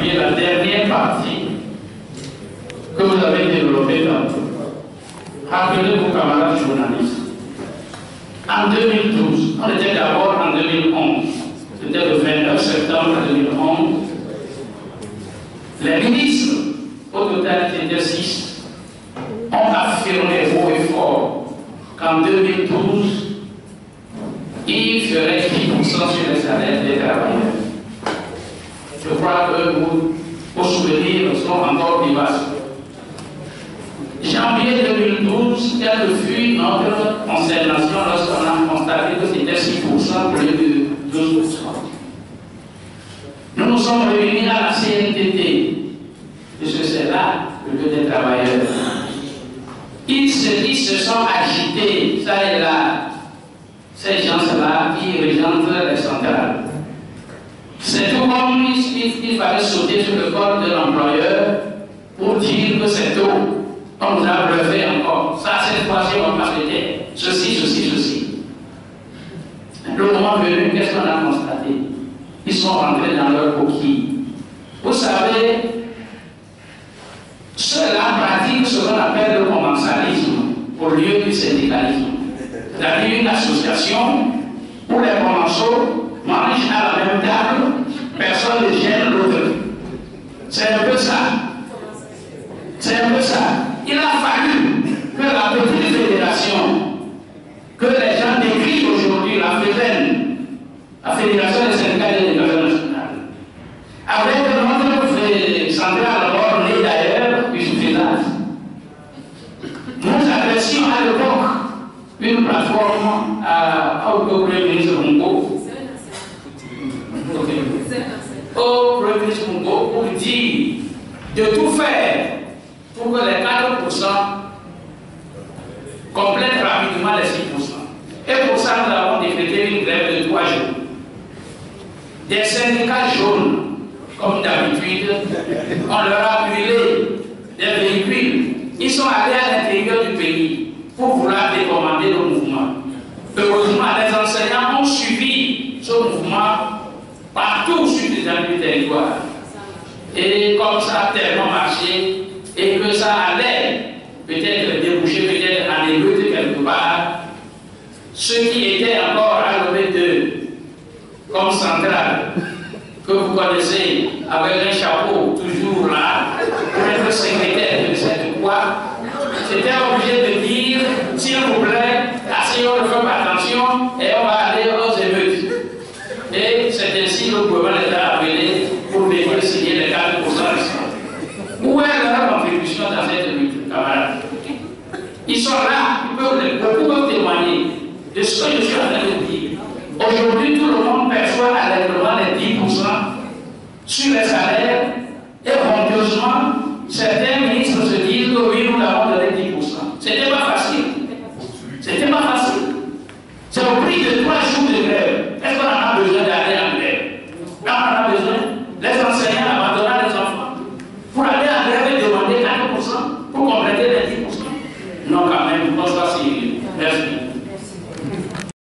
appuyer la dernière partie que vous avez développée tantôt. Rappelez-vous, camarades journalistes, en 2012, on était d'abord en 2011, c'était le 29 septembre 2011, les ministres, au total qui étaient 6, ont affirmé haut et fort qu'en 2012, il ferait 10% sur les salaires des travailleurs. Je crois que vos souvenirs sont encore vivaces. Janvier 2012, quelle fut notre consternation lorsqu'on a constaté que c'était 6% au lieu de 12%. Nous nous sommes réunis à la CNTT, puisque c'est là le lieu des travailleurs. Ils se sont agités, ça et là, ces gens-là qui régent les centrales. C'est tout comme il fallait sauter sur le corps de l'employeur pour dire que c'est tôt. On nous a bluffé encore. Ça, cette fois-ci, on va passer ceci. Le moment venu, qu'est-ce qu'on a constaté? Ils sont rentrés dans leur coquille. Vous savez, ceux-là pratiquent ce qu'on appelle le commensalisme au lieu du syndicalisme. C'est-à-dire une association où les commensaux mangent à la même table, personne ne gêne l'autre. C'est un peu ça. Il a fallu que la petite fédération, que les gens décrivent aujourd'hui, la FEDEN, la Fédération des syndicats et des éducation nationale, avec notre centrale d'abord née d'ailleurs du village, nous adressions à l'époque une plateforme au Premier ministre Mungo, au Premier ministre Mungo, pour dire de tout faire pour que les 4% complètent rapidement les 6%. Et pour ça, nous avons décrété une grève de 3 jours. Des syndicats jaunes, comme d'habitude, on leur a brûlé des véhicules. Ils sont allés à l'intérieur du pays pour vouloir décommander le mouvement. Heureusement, les enseignants ont suivi ce mouvement partout sur les territoires. Et comme ça a tellement marché, et que ça allait peut-être déboucher peut-être en émeute quelque part, ceux qui étaient encore à l'OB2 comme centrale, que vous connaissez, avec un chapeau toujours là, pour être secrétaire de cette quoi, c'était obligé de dire, s'il vous plaît, on ne fait pas attention et on va aller aux émeutes. Et c'est ainsi que le gouvernement les a appelés pour venir signer les 4%. Où est leur contribution dans cette lutte, camarades? Ils sont là, beaucoup peuvent témoigner de ce que je suis en train de dire. Aujourd'hui, tout le monde perçoit allègrement les 10% sur les salaires et honteusement, certains ministres se disent que oui,